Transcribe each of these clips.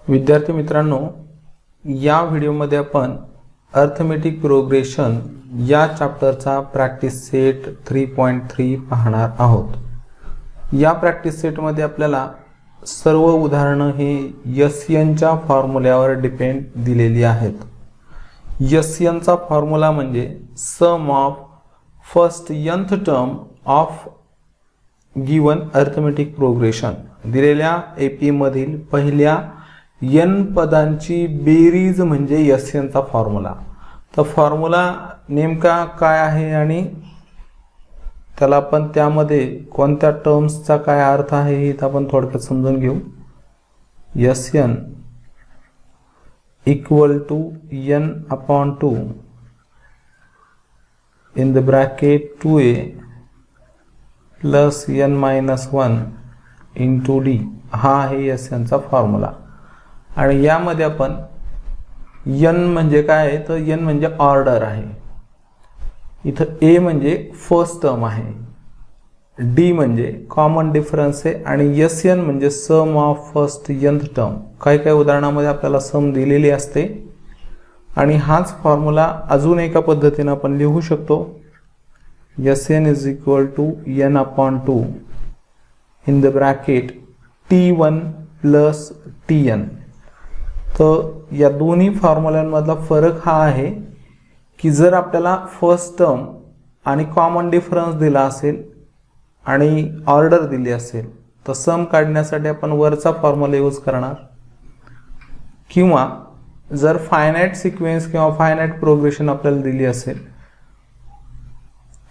विद्यार्थी मित्रांनो, या व्हिडिओमध्ये आपण अर्थमेटिक प्रोग्रेशन या चॅप्टरचा प्रॅक्टिस सेट 3.3 पाहणार आहोत। या प्रॅक्टिस सेटमध्ये आपल्याला सर्व उदाहरणे ही एसएन च्या फॉर्म्युल्यावर डिपेंड दिलेली आहेत। एसएन चा फॉर्म्युला म्हणजे sum of first nth term of given arithmetic progression. दिलेल्या एपी मधील पहिल्या n पदांची बेरीज म्हणजे एसएन चा फॉर्म्युला। तर फॉर्म्युला नेमका काय आहे आणि त्याला आपण त्यामध्ये कोणत्या टर्म्सचा काय अर्थ आहे हे आपण थोडक्यात समजून घेऊ। SN equal to n/2 in the bracket 2a plus n-1 into d हा आहे एसएन चा फॉर्म्युला। आणि यामध्ये आपण n म्हणजे काय आहे तर n म्हणजे ऑर्डर आहे, इथं a म्हणजे फर्स्ट टर्म आहे, d म्हणजे कॉमन डिफरन्स आहे आणि एसएन म्हणजे sum of first nth term. काही काही उदाहरणामध्ये आपल्याला सम दिलेली असते आणि हाच फॉर्म्युला अजून एका पद्धतीने आपण लिहू शकतो। SN is equal to n/2 in the bracket t1 plus tn। तर या दोन्ही फॉर्म्युलांमधला फरक हा आहे की जर आपल्याला फर्स्ट टर्म आणि कॉमन डिफरन्स दिला असेल आणि ऑर्डर दिली असेल तर सम काढण्यासाठी आपण वरचा फॉर्म्युला यूज करणार, किंवा जर फायनाइट सिक्वेन्स किंवा फायनाइट प्रोग्रेशन आपल्याला दिली असेल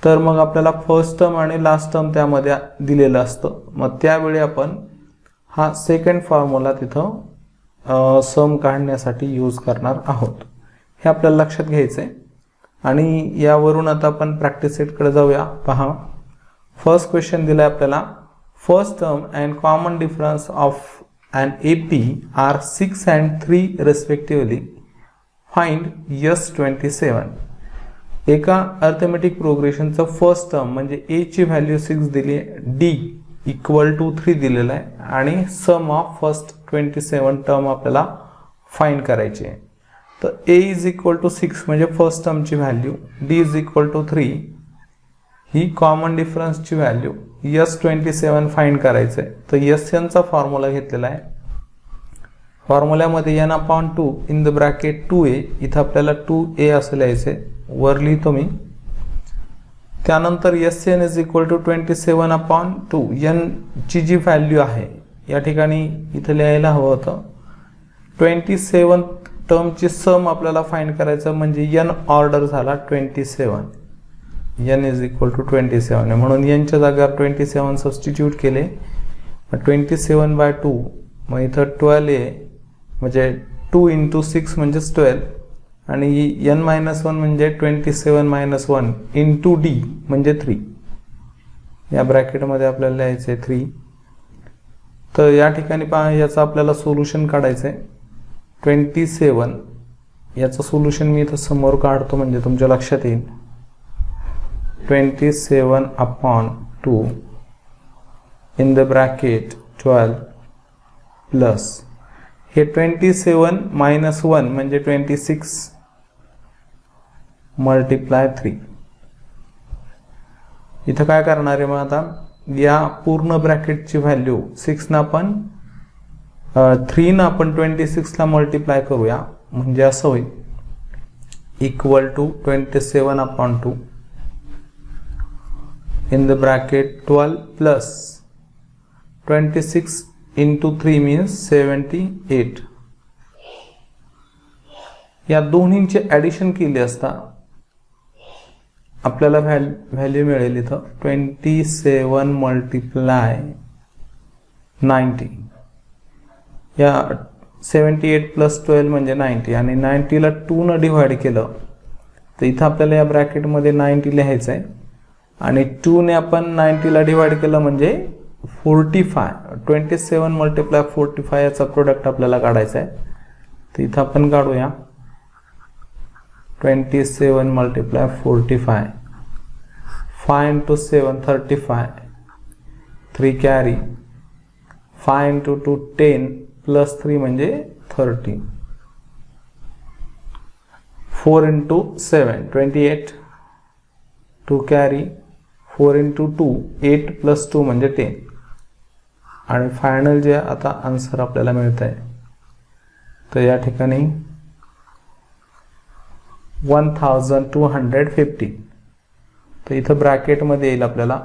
तर मग आपल्याला फर्स्ट टर्म आणि लास्ट टर्म त्यामध्ये दिलेलं असतं, मग त्यावेळी आपण हा सेकंड फॉर्म्युला तिथं सम काढण्यासाठी यूज करणार आहोत। हे आपल्याला लक्षात घ्यायचं आहे आणि यावरून आता आपण प्रॅक्टिस सेटकडे जाऊया। पहा, फर्स्ट क्वेश्चन दिलाय आपल्याला, first term and common difference of an AP are 6 and 3 respectively. Find S27. एका अर्थमेटिक प्रोग्रेशनचं फर्स्ट टर्म म्हणजे a ची व्हॅल्यू 6 दिली आहे, d इक्वल टू 3 दिलेला आहे आणि सम ऑफ फर्स्ट 27 टर्म आपल्याला फाइंड करायची आहे। तर a इज इक्वल टू 6 म्हणजे फर्स्ट टर्मची value, d is equal to 3 ही कॉमन डिफरन्सची व्हॅल्यू, S27 फाइंड करायचं आहे। तर एसएन चा फॉर्म्युला घेतलेला आहे, फॉर्म्युल्यामध्ये n/2 in the bracket 2a, इथं आपल्याला 2a असं लिहायचंय, वर लिहितो मी। त्यानंतर SN is equal to 27/2, n ची जी व्हॅल्यू आहे या ठिकाणी इथं लिहायला हवं होतं 27 टर्मची सम आपल्याला फाइंड करायचं म्हणजे n ऑर्डर झाला 27, n इज इक्वल टू 27 म्हणून n च्या जागेवर 27 सबस्टिट्यूट केले, 27/2 मग इथं 12 आहे म्हणजे 2 × 6 म्हणजे 12 आणि n-1 म्हणजे 27-1 इंटू d म्हणजे 3, या ब्रॅकेटमध्ये आपल्याला लिहायचं आहे 3। तर या ठिकाणी पहा, याचं आपल्याला सोल्युशन काढायचं आहे 27, याचं सोल्युशन मी इथं समोर काढतो म्हणजे तुमच्या लक्षात येईल। 27/2 इन द ब्रॅकेट 12 प्लस हे 27 - 1 म्हणजे 26 मल्टिप्लाय 3। इथं काय करणार आहे मग आता, या पूर्ण ब्रॅकेटची व्हॅल्यू 6 ना आपण 3 ना आपण 26 ला मल्टिप्लाय करूया म्हणजे असं होईल equal to 27/2 in the bracket 12 plus 26 into 3 means 78। या दोन्हींचे ॲडिशन केले असता आपल्याला व्हॅल्यू मिळेल इथं 27 मल्टिप्लाय 90, या 78 प्लस 12 म्हणजे 90 आणि 90 ला 2 न डिवाइड केलं तर इथं आपल्याला या ब्रॅकेटमध्ये 90 लिहायचं आहे आणि 2 ने आपण 90 ला डिवाइड केलं म्हणजे 45, 27 मल्टिप्लाय 45 याचा प्रोडक्ट आपल्याला काढायचा आहे। तर इथं आपण काढूया 27 मल्टिप्लाय 45, 5 × 7 35, 3 कॅरी, 5 × 2 10 प्लस 3 म्हणजे 30. 4 into 7 28. 2 carry. 4 into 2 8 plus 2 म्हणजे 10. आणि फायनल जे आता आन्सर आपल्याला मिळत आहे तर या ठिकाणी 1215. तर इथं ब्रॅकेटमध्ये येईल आपल्याला,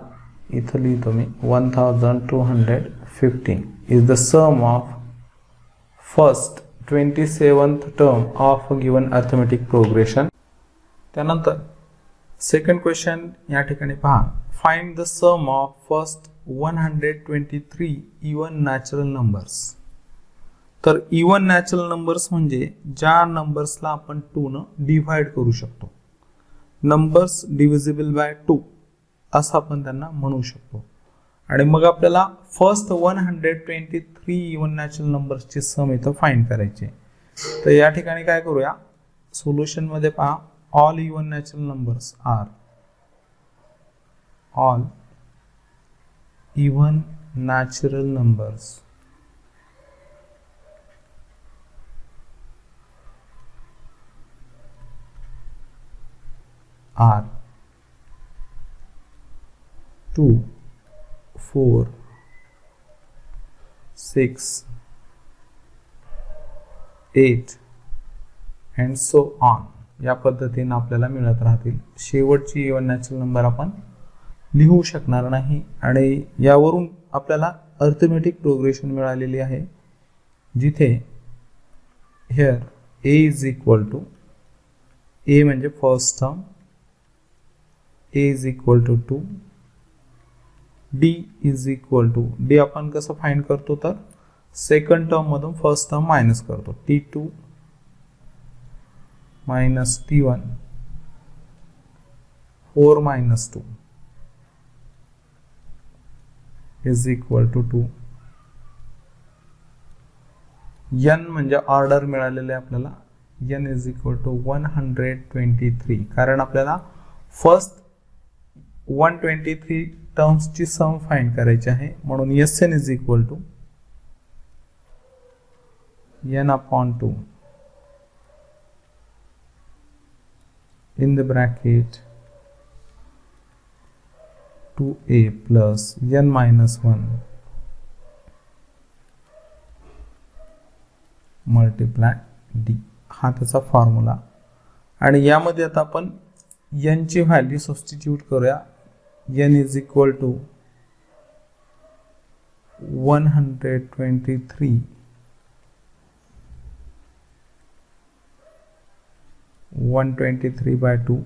इथं लिहितो मी 1215 is the sum of first 27th term of given arithmetic progression. त्यानंतर सेकंड क्वेश्चन या ठिकाणी पहा, find the sum of first 123 even natural numbers. तर इवन नॅचरल नंबर्स म्हणजे ज्या नंबर्सला आपण 2 न डिव्हाइड करू शकतो, नंबर्स डिव्हिजिबल बाय 2 असं आपण त्यांना म्हणू शकतो. आणि मग आपल्याला फर्स्ट 123 इवन नॅचरल नंबर्सची सम इथं फाइंड करायची. तर या ठिकाणी काय करूया, सोल्युशन मध्ये पहा, all even natural numbers are all even natural numbers are 2, 4, 6, 8 and so on. या पद्धतीने आपल्याला मिळत राहतील. शेवटची इवन नॅचरल नंबर आपण लिहू शकणार नाही आणि यावरून आपल्याला अर्थमेटिक प्रोग्रेशन मिळालेली आहे, जिथे here a is equal to, a म्हणजे first term, a is equal to 2, d is equal to, d आपण कसं फाइंड करतो तर सेकंड टर्म मधून फर्स्ट टर्म मायनस करतो, t2 minus t1 4 minus 2 is equal to 2. n म्हणजे order मिळालेले आपल्याला, n is equal to 123, कारण आपल्याला फर्स्ट 123 टर्म्सची सम फाइंड करायची आहे, म्हणून Sn is equal to n upon 2 in the bracket 2a plus n minus 1 multiply d. हा त्याचा फॉर्म्युला. आणि यामध्ये आता आपण n ची व्हॅल्यू सबस्टिट्यूट करूया. n is equal to 123 123 by 2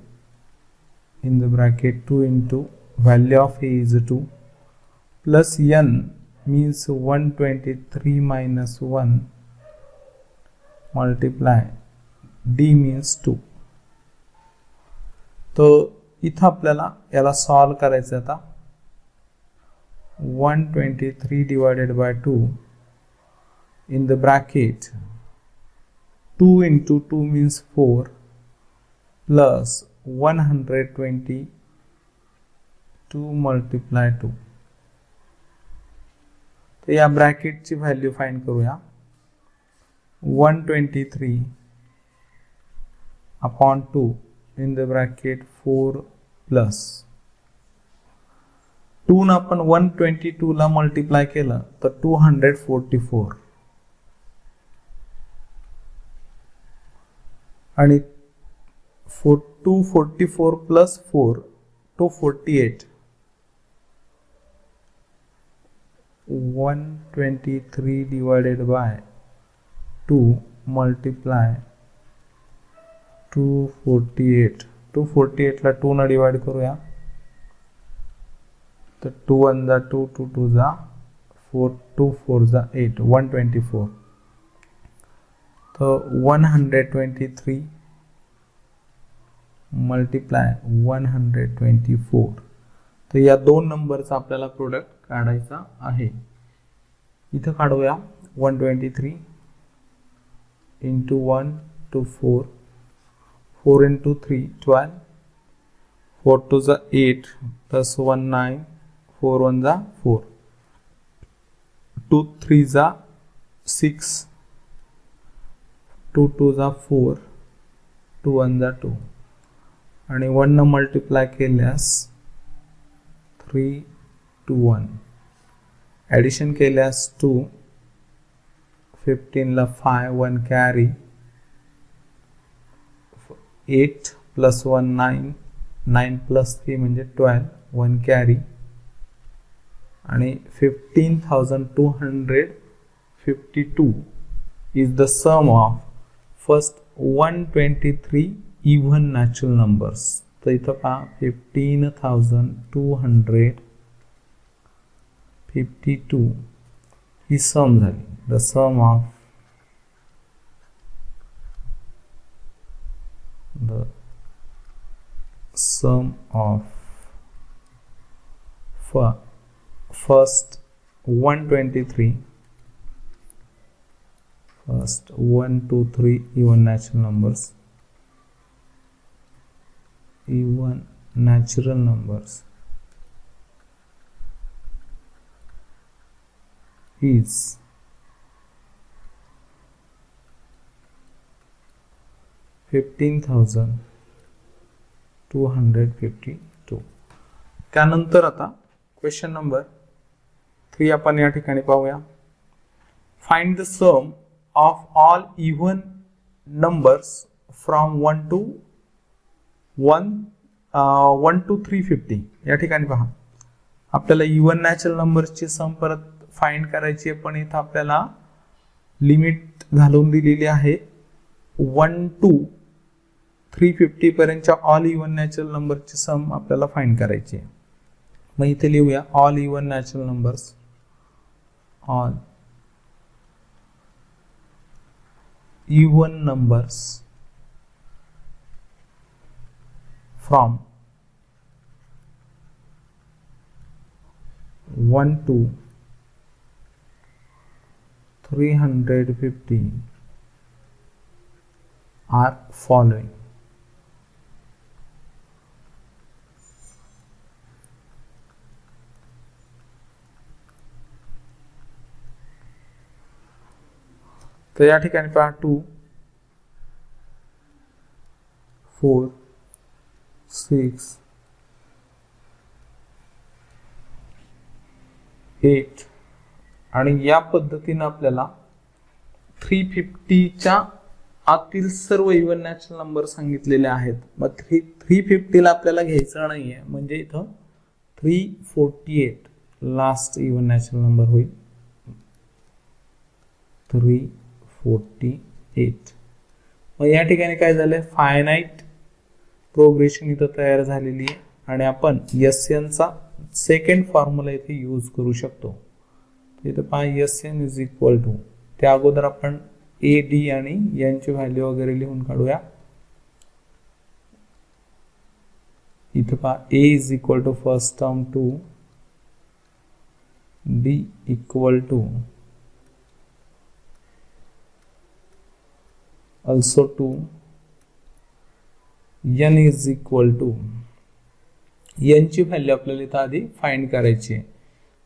in the bracket 2 into value of a is 2 plus n means 123 minus 1 multiply d means 2. तो इथं आपल्याला याला सॉल्व करायचं. आता 123 divided by 2 in the bracket 2 into 2 means 4 plus 122 multiply 2. तर या ब्रॅकेटची value find करूया. 123 upon 2 in the bracket 4 plus 2 न आपण 122 ला मल्टिप्लाय केलं तर 244 आणि 244 प्लस 4 248. 123 divided by 2 multiply 248. 248 ला 2 न डिवाइड करूया तर 2 1 जा 2 2 2 जा 4 2 4 जा 8 124. तो 123 मल्टिप्लाय 124. तर या दोन नंबरचा आपल्याला प्रोडक्ट काढायचा आहे. इथं काढूया. 123 into 1 to 4 4 into 3 12 4 2 जा 8 plus 1 9 4 1 जा 4 2 3 जा 6 2 2 जा 4, 2 1 जा 2 आणि 1 न मल्टिप्लाय केल्यास 3 2 1, ॲडिशन केल्यास 2, 15 ला 5 1 कॅरी, 8 प्लस 1 9, 9 प्लस 3 म्हणजे 12, 1 कॅरी आणि 15,252 is the sum of first 123 even natural numbers. तर इथं पहा 15,252 ही सम झाली. The sum of first 123 first 1 2 3 even natural numbers is 15,252. त्यानंतर आता क्वेश्चन नंबर 3 आपण या ठिकाणी पाहूया. Find the sum of all even numbers from 1 to 350. या ठिकाणी पहा आपल्याला इव्हन नॅचरल नंबर्सची सम परत फाइंड करायची आहे, पण इथं आपल्याला लिमिट घालून दिलेली आहे 1 to 350 पर्यंतच्या ऑल इव्हन नॅचरल नंबरची सम आपल्याला फाइंड करायची आहे. मग इथे लिहूया all even natural numbers, all even numbers from 1 to 350 are following. तर या ठिकाणी पहा 2 4 6 8 आणि या पद्धतीने आपल्याला 350च्या आतील सर्व इव्हन नॅचरल नंबर सांगितलेले आहेत. मग 350ला आपल्याला घ्यायचं नाहीये, म्हणजे इथं 348 लास्ट इव्हन नॅचरल नंबर होईल. 348. मग या ठिकाणी काय झालंय, फायनाईट प्रोग्रेशन इथं तयार झालेली आहे आणि आपण SN चा सेकंड फॉर्म्युला इथे यूज करू शकतो. इथं पहा SN इज इक्वल टू, त्या अगोदर आपण AD आणि यांची व्हॅल्यू वगैरे लिहून काढूया. इथं पहा A is equal to first term 2, D equal to also 2, n is equal to, n ची व्हॅल्यू आपल्याला इथं आधी फाइंड करायची आहे.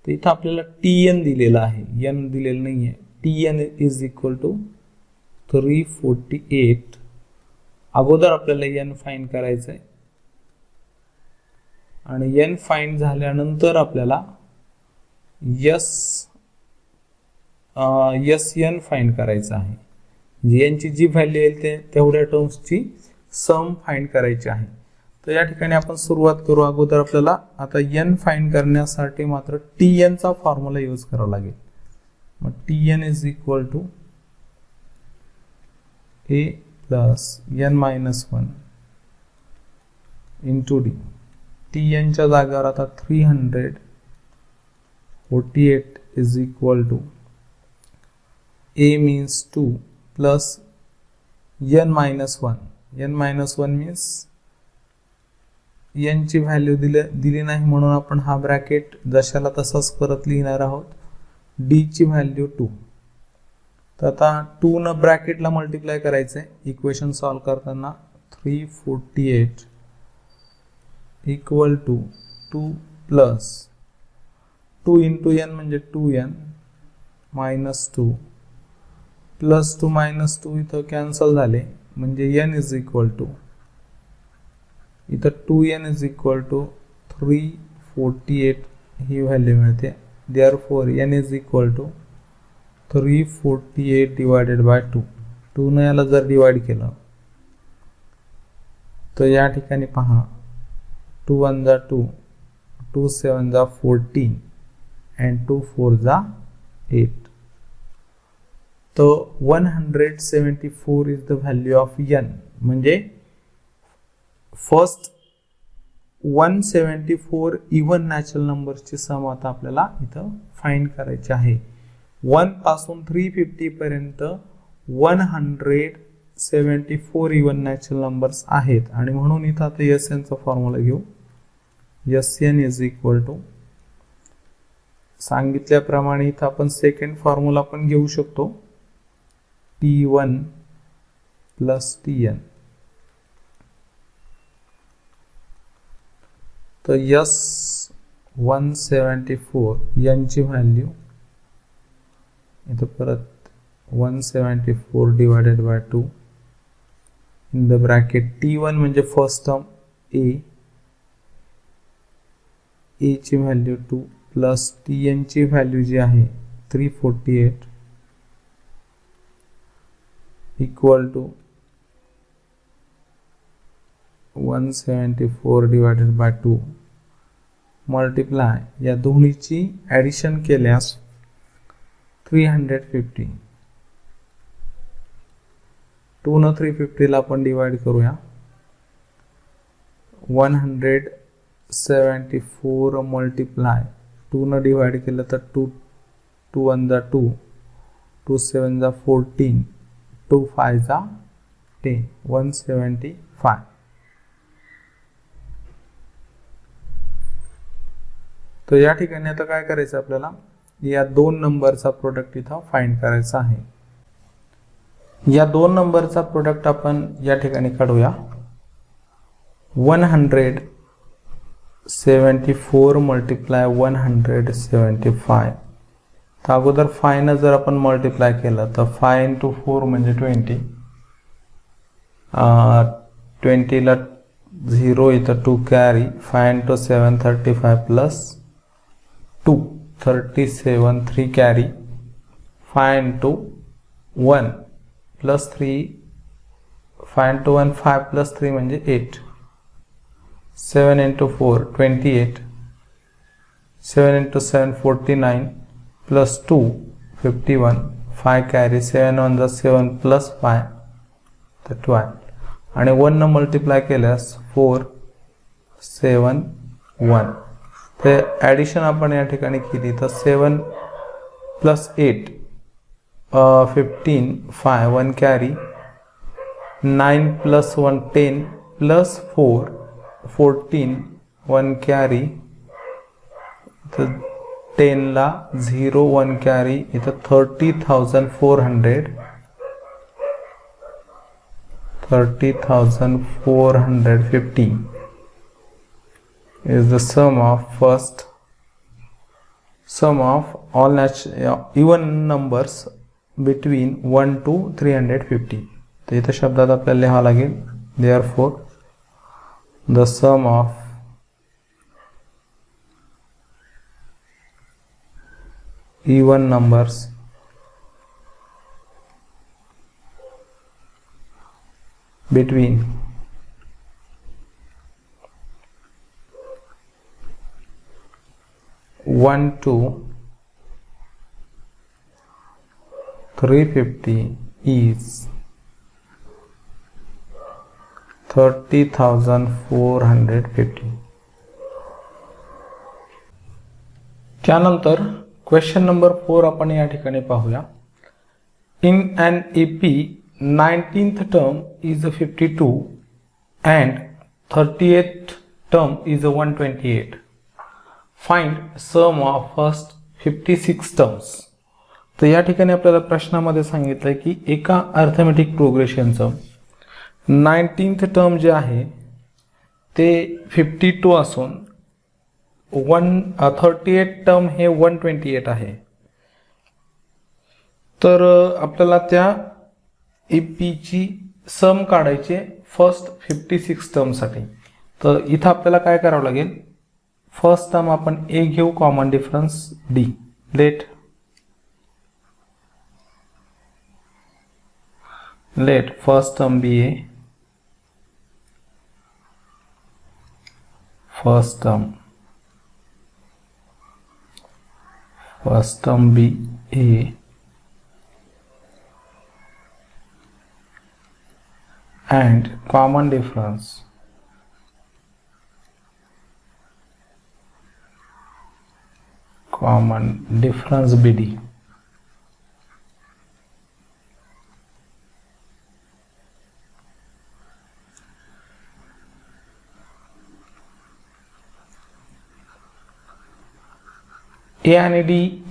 तर इथं आपल्याला TN दिलेला आहे, n दिलेलं नाहीये. TN is equal to 348. अगोदर आपल्याला n फाइंड करायचं आहे आणि n फाइंड झाल्यानंतर आपल्याला SN फाइंड करायचं आहे. यांची जी व्हॅल्यू येईल ते तेवढ्या टर्म्सची सम फाइंड करायची आहे. तर या ठिकाणी आपण सुरुवात करू. अगोदर आपल्याला आता n फाइंड करण्यासाठी मात्र TN चा फॉर्म्युला यूज करावा लागेल. मग TN is equal to A plus n minus 1 into D. TN च्या जागेवर आता 348 is equal to A means 2 plus n minus 1. n minus 1 means n ची व्हॅल्यू दिली नाही म्हणून आपण हा ब्रॅकेट जशाला तसाच परत लिहिणार आहोत. D ची व्हॅल्यू 2. तर आता 2 न ब्रॅकेटला मल्टिप्लाय करायचंय इक्वेशन सॉल्व करताना. 348 equal to 2 plus 2 into n म्हणजे 2n मायनस 2 +2 -2 इथं कॅन्सल झाले, म्हणजे n इज इक्वल टू इथं 2n इज इक्वल टू 348 ही व्हॅल्यू मिळते. Therefore n is equal to 348 divided by 2. 2 ने याला जर डिवाइड केलं तर या ठिकाणी पहा 2 1 जा 2, 2 7 जा 14 and 2 4 जा 8. तो 174 is the value of n. म्हणजे फर्स्ट 174 इवन नॅचरल नंबर्सची सम आता आपल्याला इथं फाइंड करायची आहे. 1 पासून 350 पर्यंत 174 इवन नॅचरल नंबर्स आहेत आणि म्हणून इथं आता Sn चा फॉर्म्युला घेऊ. Sn इज इक्वल टू सांगितल्याप्रमाणे इथं आपण सेकंड फॉर्म्युला पण घेऊ शकतो, T1 प्लस Tn. तर S174 यांची व्हॅल्यू इथं परत 174 divided by 2 in the bracket. T1 म्हणजे फर्स्ट टर्म A ची व्हॅल्यू 2 प्लस Tn ची व्हॅल्यू जी आहे 348 equal to 174 divided by 2 multiply या दोन्हीची ॲडिशन केल्यास 350. 2 न 350 ला आपण डिवाइड करूया. 174 मल्टिप्लाय 2 न डिवाइड केलं तर 2 1 जा 2, 2 7 जा 14, 2 5 जा 10, 175. तर या ठिकाणी आता काय करायचं आपल्याला, या दोन नंबरचा प्रोडक्ट इथं फाइंड करायचा आहे. या दोन नंबरचा प्रोडक्ट आपण या ठिकाणी काढूया. 174 मल्टिप्लाय 175. तर अगोदर 5 न जर आपण मल्टिप्लाय केलं तर 5 into 4 म्हणजे 20. 20 ला 0 इथं 2 carry. 5 into 7 35 plus 2 37 3 carry. 5 into 1 plus 3 5 into 1 5 plus 3 म्हणजे 8. 7 into 4 28. 7 into 7 49 plus 2 51. 5 कॅरी. 7 1 जा 7 प्लस 5 तर 12. आणि 1 न मल्टिप्लाय केल्यास 4 7 1. तर ॲडिशन आपण या ठिकाणी केली तर 7 plus 8 15 5 1 carry. 9 plus 1 10 plus 4 14 1 carry. तर 10 ला 0 1 कॅरी. इथं 30,400 30,450 is the sum of all even numbers between 1 to 350. तर इथं शब्दात आपल्याला लिहावं लागेल therefore the sum of even numbers between 1 to 350 is 30,450. त्यानंतर क्वेश्चन नंबर 4 आपण या ठिकाणी पाहूया. In an AP 19th term is a 52 and 38th term is a 128. Find sum of first 56 terms. तर या ठिकाणी आपल्याला प्रश्नामध्ये सांगितलंय की एका अर्थमॅटिक प्रोग्रेशनचं 19th टर्म जे आहे ते 52 असून 38 टर्म हे 128 आहे. तर आपल्याला त्या एपीची सम काढायचे फर्स्ट 56 टर्मसाठी. तर इथं आपल्याला काय करावं लागेल, फर्स्ट टर्म आपण ए घेऊ, common difference D. Let first term be A, first term be a and common difference bd. A आणि डी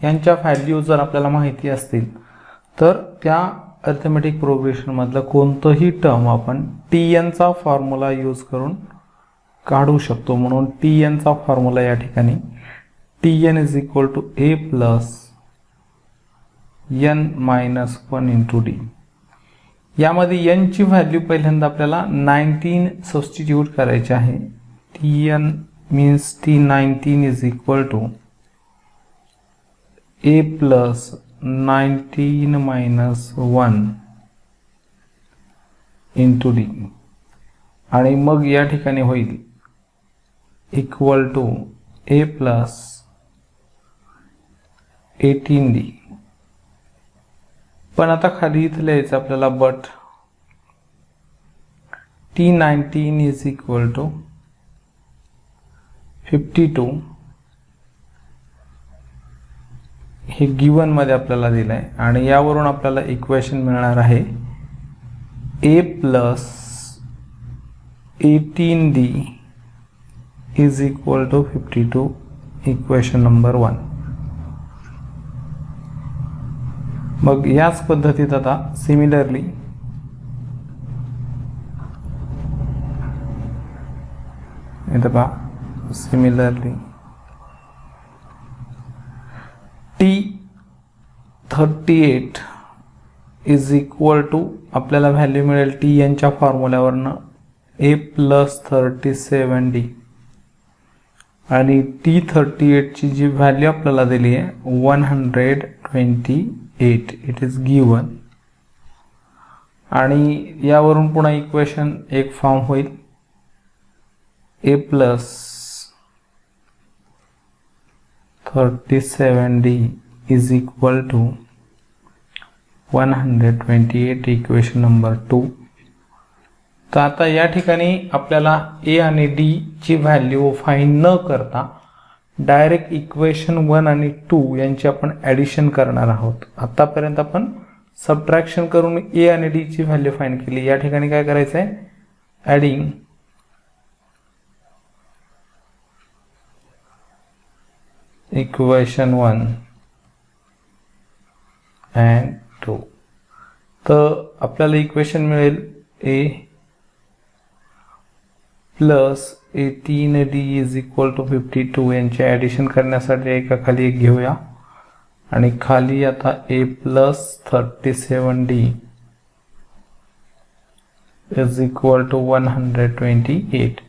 यांच्या व्हॅल्यू जर आपल्याला माहिती असतील तर त्या अर्थमॅटिक प्रोग्रेशनमधलं कोणतंही टर्म आपण TN चा फॉर्म्युला यूज करून काढू शकतो. म्हणून TN चा फॉर्म्युला या ठिकाणी TN is equal to A plus n minus 1 into D. यामध्ये n ची व्हॅल्यू पहिल्यांदा आपल्याला 19 सबस्टिट्यूट करायची आहे. TN means T19 is equal to a plus 19 minus 1 into d आणि मग या ठिकाणी होईल equal to a plus 18d. पण आता खाली इथं लिहायचं आपल्याला but T19 is equal to 52 हे गिवन मध्ये आपल्याला दिलंय आणि यावरून आपल्याला इक्वेशन मिळणार आहे a plus 18d is equal to 52, equation number 1. मग याच पद्धतीत आता सिमिलरली इथं पहा, similarly T38 is equal to आपल्याला व्हॅल्यू मिळेल TN च्या फॉर्म्युल्यावरनं a प्लस 37d आणि T38 ची जी व्हॅल्यू आपल्याला दिली आहे 128, इट इज गिवन. आणि यावरून पुन्हा इक्वेशन एक फॉर्म होईल a plus 37d is equal to 128, equation number 2. तर आता या ठिकाणी आपल्याला a आणि d ची व्हॅल्यू फाइंड न करता डायरेक्ट इक्वेशन 1 आणि 2 यांची आपण ॲडिशन करणार आहोत. आतापर्यंत आपण सबट्रॅक्शन करून a आणि d ची व्हॅल्यू फाइंड केली. या ठिकाणी काय करायचं आहे, ॲडिंग इक्वेशन 1 and 2. तर आपल्याला इक्वेशन मिळेल a plus 18d is equal to 52. यांचे ॲडिशन करण्यासाठी एका खाली एक घेऊया आणि खाली आता a plus 37d is equal to 128.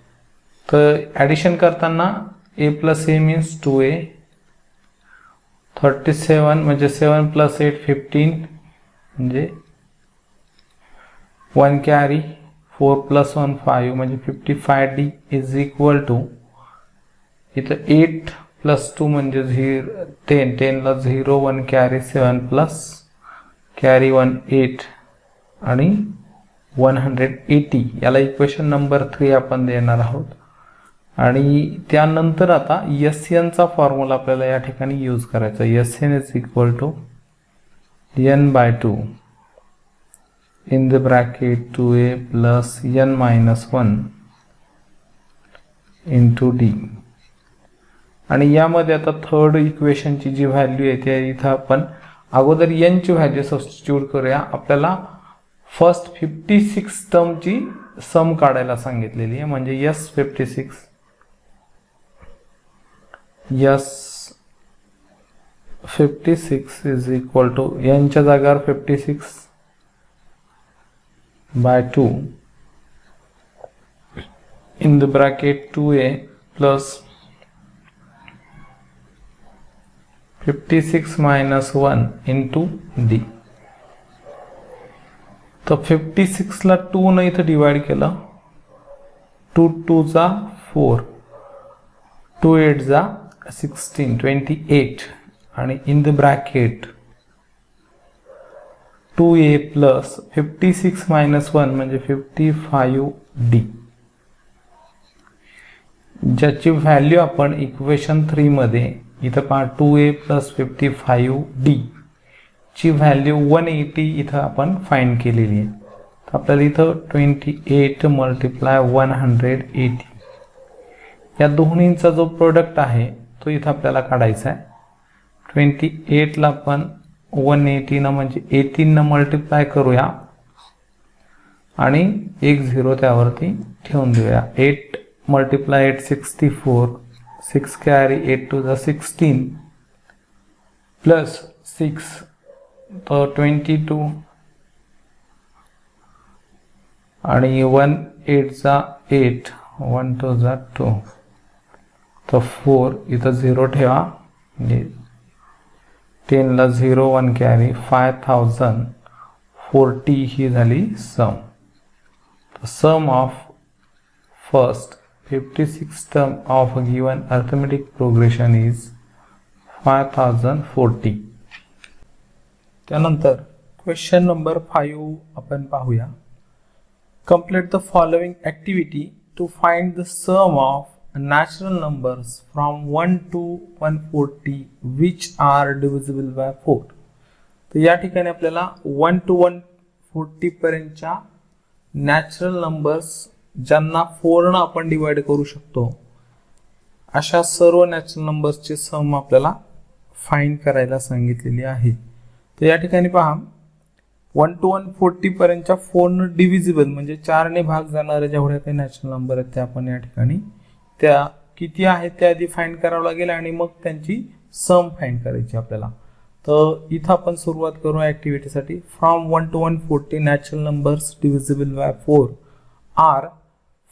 तर ॲडिशन करताना a plus a means 2a, 37 म्हणजे 7 प्लस 8 15 म्हणजे 1 कॅरी, 4 प्लस 1 5 म्हणजे 55d इज इक्वल टू इथं 8 प्लस 2 म्हणजे 10, 10 ला 0, 1 कॅरी, 7 प्लस कॅरी 1 8 आणि 180. याला इक्वेशन नंबर 3 आपण देणार आहोत. आणि त्यानंतर आता SN चा फॉर्म्युला आपल्याला या ठिकाणी यूज करायचा. SN is equal to n/2 in the bracket 2a plus n minus 1 into d. आणि यामध्ये आता थर्ड इक्वेशनची जी व्हॅल्यू आहे त्या इथं आपण अगोदर n ची व्हॅल्यू सबस्टिट्यूट करूया. आपल्याला फर्स्ट 56 टर्मची सम काढायला सांगितलेली आहे, म्हणजे S 56 इज इक्वल टू यांच्या जागेवर 56/2 in the bracket 2a plus 56 minus 1 into d. तो 56 ला 2 ने इथे डिवाइड केलं, 2 2 जा 4, 2 8 जा 16, 28 आणि in the bracket 2a plus 56 minus 1 म्हणजे 55d, ज्याची व्हॅल्यू आपण इक्वेशन 3 मध्ये इथं पहा 2a plus 55d ची व्हॅल्यू 180 इथं आपण फाइंड केलेली आहे. तर आपल्याला इथं 28 मल्टिप्लाय 180 या दोन्हींचा जो प्रोडक्ट आहे तो इथं आपल्याला काढायचा आहे. 28 ला आपण 180 न म्हणजे 18 न मल्टिप्लाय करूया आणि एक 0 त्यावरती ठेवून देऊया. 8 multiply 8 64, 6 carry 8 to the 16 plus 6 तो 22 आणि 1 8 जा 8, 1 2 जा 2 तो 4 इथं 0 ठेवा. 10 ला 0 1 कॅरी 5040 ही झाली सम. सम of first 56 term of a given arithmetic progression is 5040. त्यानंतर क्वेश्चन नंबर 5 आपण पाहूया. Complete the following activity to find the sum of natural numbers from 1 to 140 which are divisible by 4. तर या ठिकाणी आपल्याला 1 to 140 पर्यंतच्या नॅचरल नंबर्स ज्यांना 4 ने आपण डिवाइड करू शकतो अशा सर्व नॅचरल नंबर्सचे सम आपल्याला फाइंड करायला सांगितलेली आहे. तर या ठिकाणी पहा 1 to 140 पर्यंतच्या 4 ने डिव्हिजिबल म्हणजे 4 ने भाग जाणारे जेवढे काही नॅचरल नंबर आहेत ते आपण या ठिकाणी त्या किती आहेत ते आधी फाइंड करावं लागेल आणि मग त्यांची सम फाइंड करायची आपल्याला. तर इथं आपण सुरुवात करू ऍक्टिव्हिटीसाठी. From 1 to 140 natural numbers divisible by 4 are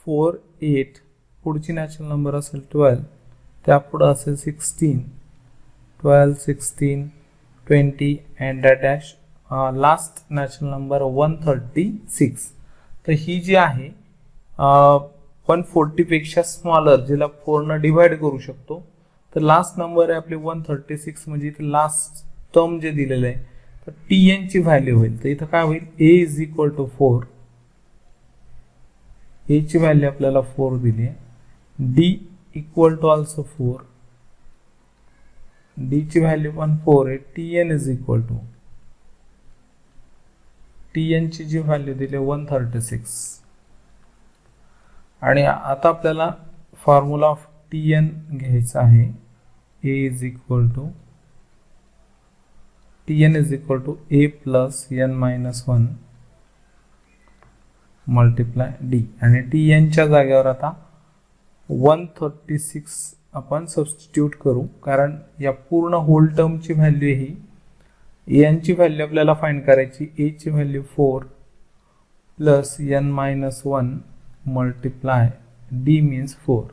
4 8, पुढची नॅचरल नंबर असेल 12, त्यापुढे असेल 16, 12 16 20 and dash last natural number 136. तर ही जी आहे 140 पेक्षा स्मॉलर जिला 4 ने डिवाइड करू शकतो. तर लास्ट नंबर आहे आपली 136 म्हणजे इथे लास्ट टर्म जे दिलेलं आहे तर tn ची व्हॅल्यू होईल. तर इथं काय होईल a is equal to 4, a ची व्हॅल्यू आपल्याला 4 दिली आहे. d equal to also 4, d ची व्हॅल्यू पण 4 आहे. tn is equal to tn ची जी व्हॅल्यू दिली 136 आणि आता आपल्याला फॉर्म्युला ऑफ tn घ्यायचा आहे. a is equal to tn is equal to a plus n minus 1 multiply d आणि tn च्या जागेवर आता 136 आपण सबस्टिट्यूट करू कारण या पूर्ण होल टर्मची व्हॅल्यू ही n ची व्हॅल्यू आपल्याला फाइंड करायची. a ची value 4 plus n minus 1 multiply d means 4.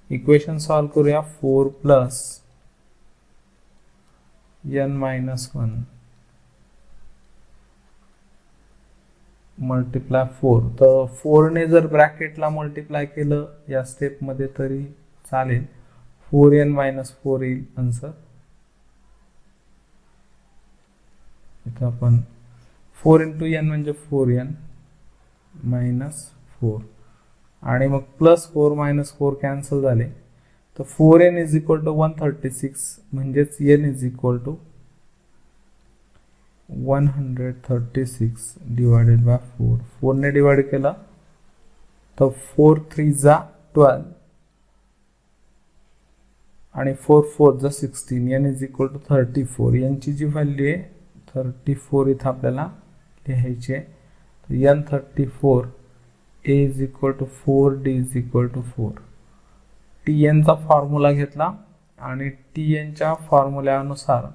Equation solve करूया. 4 प्लस n मायनस 1 मल्टिप्लाय 4. तर 4 ने जर ब्रॅकेटला मल्टिप्लाय केलं या स्टेप मध्ये तरी चालेल. 4n मायनस 4 येईल आन्सर. इथं आपण 4 इंटू n म्हणजे 4n मायनस 4 आणि मग प्लस 4 मायनस 4 कॅन्सल झाले. तर 4n इज इक्वल टू 136 म्हणजेच n is equal to 136 divided by 4. 4 ने डिवाइड केला तर 4 3 जा 12 आणि 4 4 जा 16. n is equal to 34. यांची जी व्हॅल्यू आहे 34 इथं आपल्याला लिहायची आहे. तर n 34 a is equal to 4 d is equal to 4. tn चा फॉर्म्युला घेतला आणि टी एनच्या फॉर्म्युल्यानुसार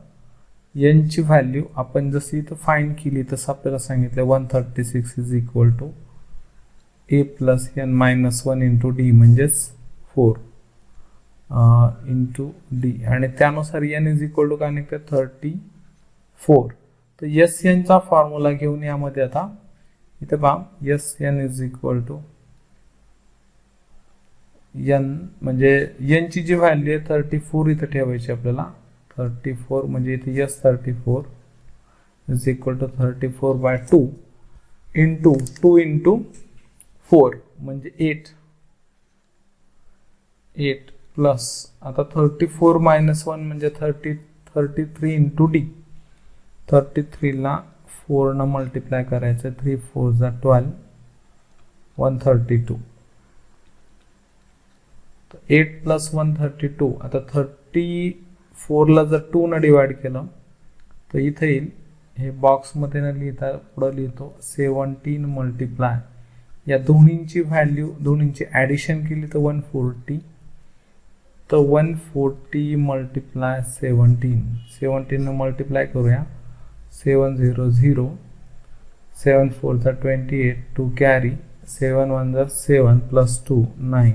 एनची व्हॅल्यू आपण जशी इथं फाइंड केली तसं आपल्याला सांगितलं 136 is equal to A plus N minus 1 into D म्हणजेच 4 इंटू डी आणि त्यानुसार एन इज इक्वल टू काय निघते 34. तर एस एनचा फॉर्म्युला घेऊन यामध्ये आता इथे पहा S N is equal to N म्हणजे एनची जी व्हॅल्यू आहे 34 इथं ठेवायची आपल्याला 34 म्हणजे इथे S 34 is equal to 34/2 into 2 into 4 म्हणजे 8 प्लस आता 34 मायनस 1 म्हणजे 33 इंटू डी 33 ला 4 न मल्टिप्लाय करायचं 3 4 जा 12 132 8 प्लस 132 आता 34 ला जर 2 न डिवाइड केलं तर इथे येईल हे बॉक्समध्ये न लिहिता पुढे लिहितो 17 मल्टिप्लाय या दोन्हींची व्हॅल्यू दोन्हींची ॲडिशन केली तर 140 तर 140 मल्टिप्लाय 17 न मल्टिप्लाय करूया 700 7 4 जा 28 2 कॅरी 7 1 जा 7 प्लस 2 9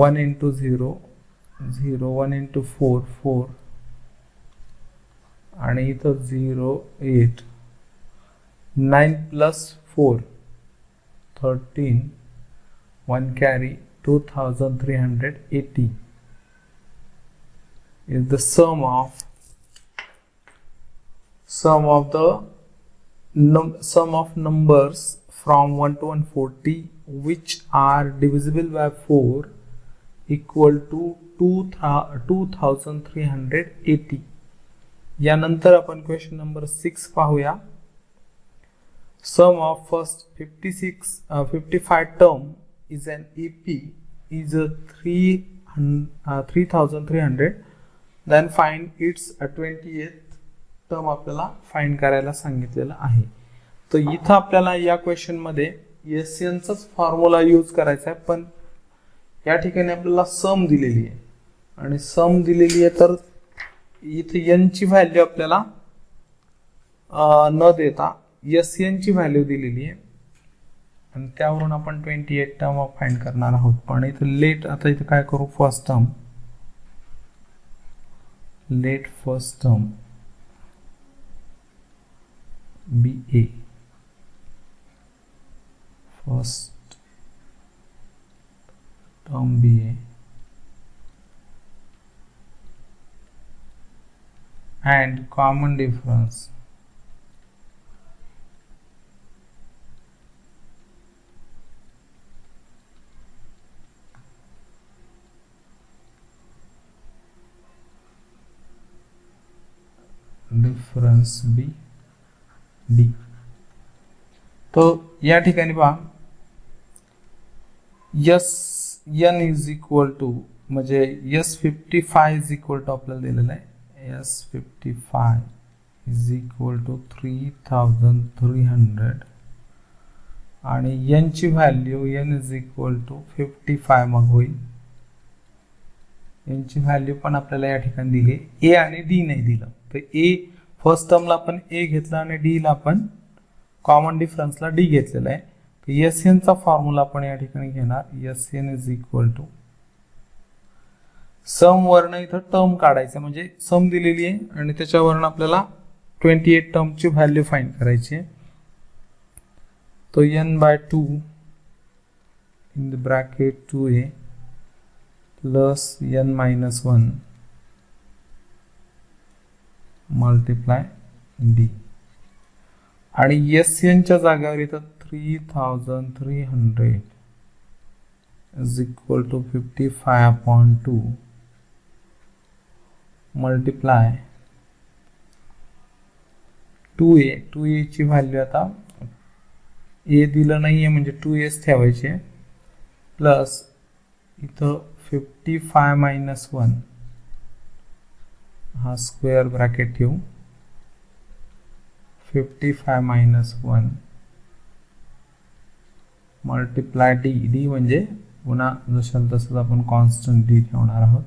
1 into 0 0 1 into 4 4 आणि इथं 0 8 9 plus 4 13 1 carry 2380 is the sum of numbers from 1 to 140 which are divisible by 4 equal to 2380. यानंतर आपण क्वेश्चन नंबर 6 पाहूया. Sum of first 55 term is an EP is 3300. Then find its 28th term आपल्याला find करायला सांगितलेलं आहे. तर इथं आपल्याला या क्वेश्चन मध्ये एसएन चाच फॉर्म्युला यूज करायचा आहे, पण या ठिकाणी आपल्याला सम दिलेली आहे आणि सम दिलेली आहे तर इथे एन ची व्हॅल्यू आपल्याला न देता एस एन ची व्हॅल्यू दिलेली आहे आणि त्यावरून आपण 28 टर्म फाइंड करणार आहोत. पण इथे लेट आता इथे काय करू first term be A first term BA and common difference B D. तो या ठिकाणी पहा S N is equal to म्हणजे S55 इज इक्वल टू आपल्याला दिलेलं आहे S55 इज इक्वल टू 3300 आणि एन ची value N is equal to 55 मग होईल. एन ची व्हॅल्यू पण आपल्याला या ठिकाणी दिली ए आणि डी नाही दिलं तर ए फर्स्ट टर्मला आपण ए घेतला आणि डी ला आपण कॉमन डिफरन्सला डी घेतलेला आहे. एस एन चा फॉर्म्युला आपण या ठिकाणी घेणार S N is equal to sum वर्ण इथं टर्म काढायचं म्हणजे सम दिलेली आहे आणि त्याच्यावरून आपल्याला 28 टर्मची व्हॅल्यू फाइंड करायची आहे. तो n/2 in the bracket 2a plus n-1 multiply D आणि एस एन च्या जागेवर इथं 3300 is equal to 55/2 multiply 2a ची व्हॅल्यू आता a दिलं नाहीये म्हणजे 2a ठेवायचे प्लस इथं 55 - 1 हा स्क्वेअर ब्रॅकेट ठेवू 55 - 1 मल्टिप्लाय डी म्हणजे पुन्हा जसं तसंच आपण कॉन्स्टंट डी ठेवणार आहोत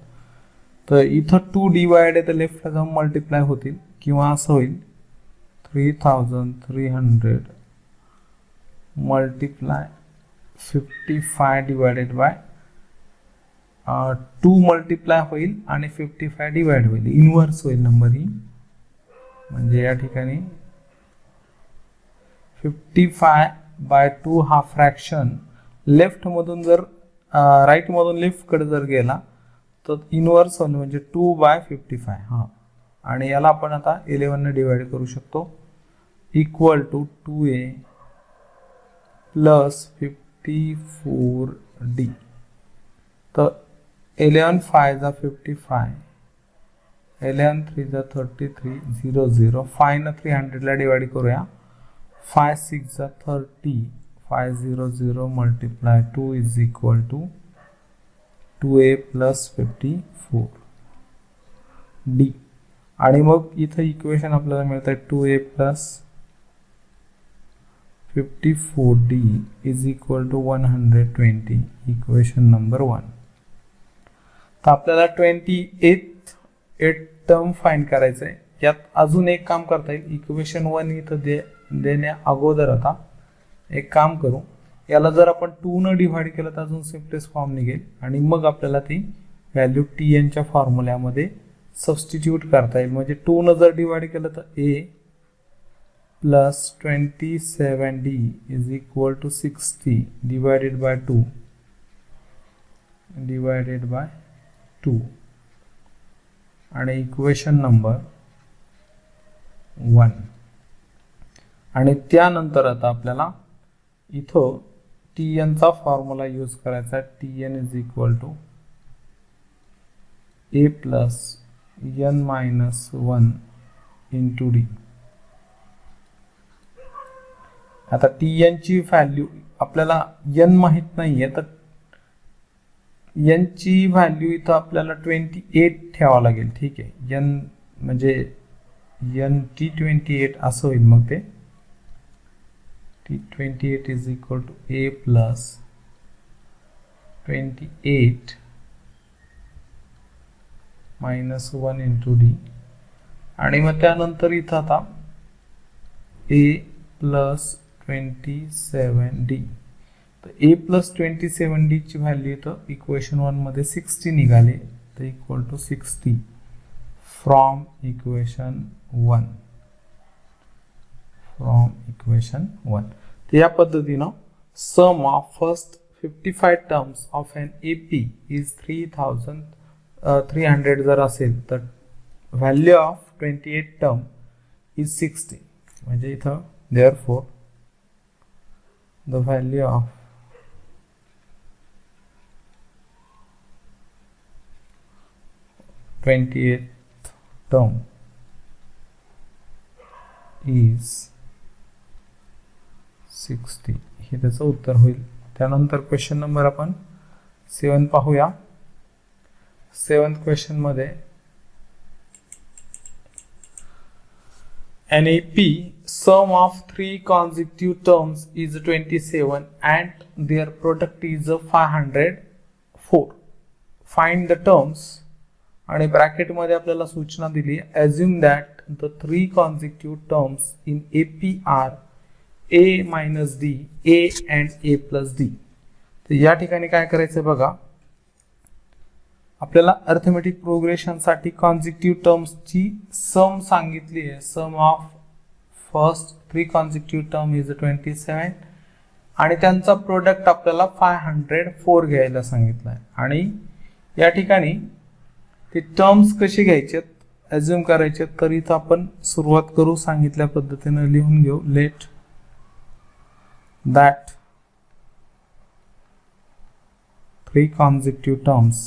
तर इथं 2 डिवाइड आहे तर लेफ्टला जाऊन मल्टिप्लाय होतील किंवा असं होईल 3300 मल्टिप्लाय 55 डिवायडेड बाय 2 मल्टिप्लाय होईल आणि 55 डिवाइड होईल, इनव्हर्स होईल नंबर ही. म्हणजे या ठिकाणी 55/2 हा फ्रॅक्शन लेफ्ट मधून जर राईट मधून लेफ्ट कडे जर गेला तर इनव्हर्स होईल म्हणजे 2/55. हा, आणि याला आपण आता 11 ने डिवाइड करू शकतो, equal to 2a plus 54d. तर 11 5 जा 55, 11 3 जा 33, 0 0, 5 न 300 ला डिवाइड करूया, 5 6 जा 30, 5 0 0 multiply 2 is equal to 2a plus 54d. आणि मग इथं इक्वेशन आपल्याला मिळतं 2a plus 54d is equal to 120, equation number 1. तर आपल्याला 28th टर्म फाइंड करायचं आहे. यात अजून एक काम करता येईल, इक्वेशन 1 इथं देण्या अगोदर आता एक काम करू, याला जर आपण 2 न डिवाइड केलं तर अजून सिम्पलेस्ट फॉर्म निघेल आणि मग आपल्याला ती व्हॅल्यू tn च्या फॉर्म्युल्यामध्ये सबस्टिट्यूट करता येईल. म्हणजे 2 न जर डिवाइड केलं तर a plus 27d is equal to 60 divided by 2 आणि इक्वेशन नंबर 1. आणि त्यानंतर आता आपल्याला इथं tn चा फॉर्म्युला यूज करायचा, tn is equal to a plus n minus 1 into d. आता tn ची व्हॅल्यू आपल्याला n माहित नाहीये, तर n ची व्हॅल्यू इथं आपल्याला 28 ठेवावं लागेल. ठीक आहे, n म्हणजे n t28 असं होईल. मग ते t28 is equal to a plus 28 minus 1 into d. आणि मग त्यानंतर इथं आता a प्लस 27d. तर a प्लस 27d ची व्हॅल्यू इथं इक्वेशन 1 मध्ये 60 निघाले, तर इक्वल टू 60 फ्रॉम इक्वेशन 1. तर या पद्धतीनं sum of first 55 terms of an AP is 3300 जर असेल तर व्हॅल्यू ऑफ 28 टर्म इज 60. म्हणजे इथं therefore the value of twentieth term is 60. हे त्याचं उत्तर होईल. त्यानंतर क्वेश्चन नंबर आपण 7 पाहूया. 7th क्वेश्चन मध्ये an AP sum of 3 consecutive terms is 27 and their product is 504. Find the terms. आणि ब्रॅकेट मध्ये आपल्याला सूचना दिली, assume that the 3 consecutive terms in AP are a minus d, a and a plus d. तर या ठिकाणी काय करायचं बघा, आपल्याला अर्थमेटिक प्रोग्रेशन साठी कॉन्सेक्युटिव्ह टर्म्स ची सम सांगितली आहे. सम ऑफ फर्स्ट 3 कॉन्सेक्युटिव्ह टर्म इज 27 आणि त्यांचा प्रोडक्ट आपल्याला 504 घ्यायला सांगितलं आहे. आणि या ठिकाणी ते टर्म्स कसे घ्यायचे, अज्युम करायचे, तर इथं आपण सुरुवात करू सांगितल्या पद्धतीने लिहून घेऊ. Let that 3 consecutive terms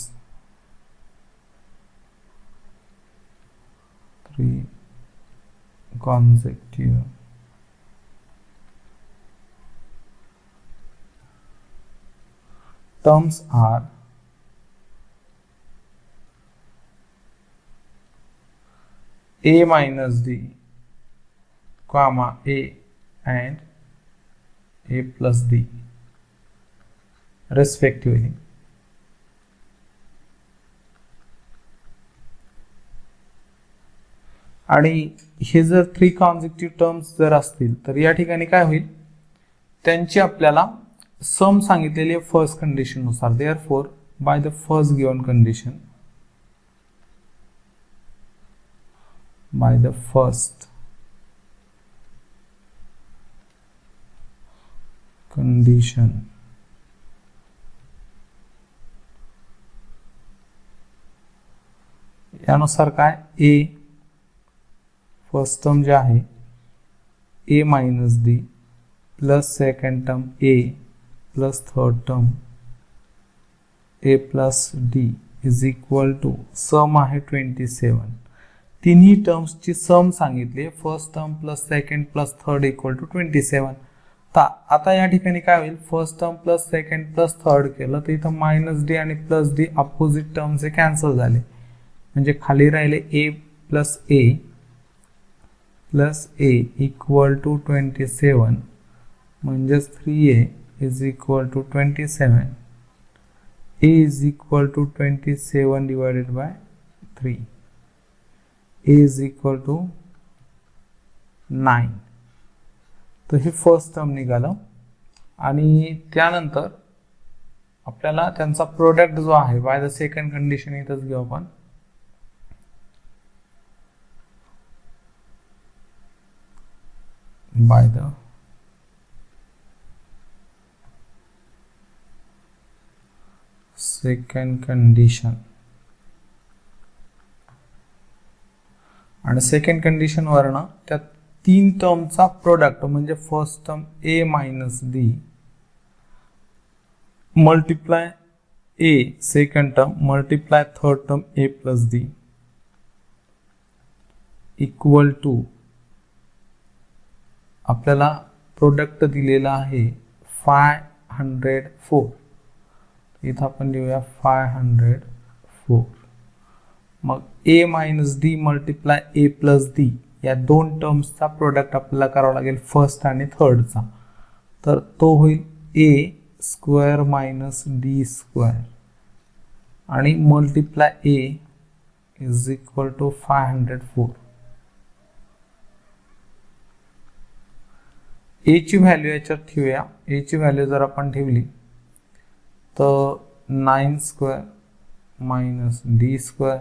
3 consecutive terms are a minus d, comma a and a plus d respectively. आणि हे जर 3 कॉन्झिक्युटिव्ह टर्म्स जर असतील तर या ठिकाणी काय होईल, त्यांची आपल्याला सम सांगितलेली आहे फर्स्ट कंडिशन नुसार. Therefore by the first given condition, by the first condition यानुसार काय ए फर्स्ट टर्म जे आहे a minus d plus second term A plus third term A plus d is equal to sum आहे 27. तिन्ही टर्म्सची sum सांगितली, first term plus second plus third equal to 27. आता या ठिकाणी काय होईल, first term plus second plus third केलं तर इथं मायनस डी आणि प्लस डी अपोजिट टर्म्स हे कॅन्सल झाले, म्हणजे खाली राहिले A plus A equal to 27, म्हणजेच 3a is equal to 27. a is equal to 27 divided by 3, a is equal to 9. तर हे फर्स्ट टर्म निघालं. आणि त्यानंतर आपल्याला त्यांचा प्रोडक्ट जो आहे बाय द सेकंड कंडिशन इथंच घेऊ आपण. बाय द सेकंड कंडिशन, आणि सेकंड कंडिशन वरनं त्या 3 टर्मचा प्रोडक्ट म्हणजे first term A minus D multiply A second term multiply third term A plus D equal to आपल्याला प्रोडक्ट दिलेला आहे 504. इथं आपण लिहूया 504. मग A minus D multiply A plus D या 2 टर्म्सचा प्रोडक्ट आपल्याला करावा लागेल फर्स्ट आणि थर्डचा, तर तो होईल A square minus D square आणि multiply A is equal to 504. A ची व्हॅल्यू याच्यात ठेवूया. ए ची व्हॅल्यू जर आपण ठेवली तर 9 स्क्वेअर मायनस डी स्क्वेअर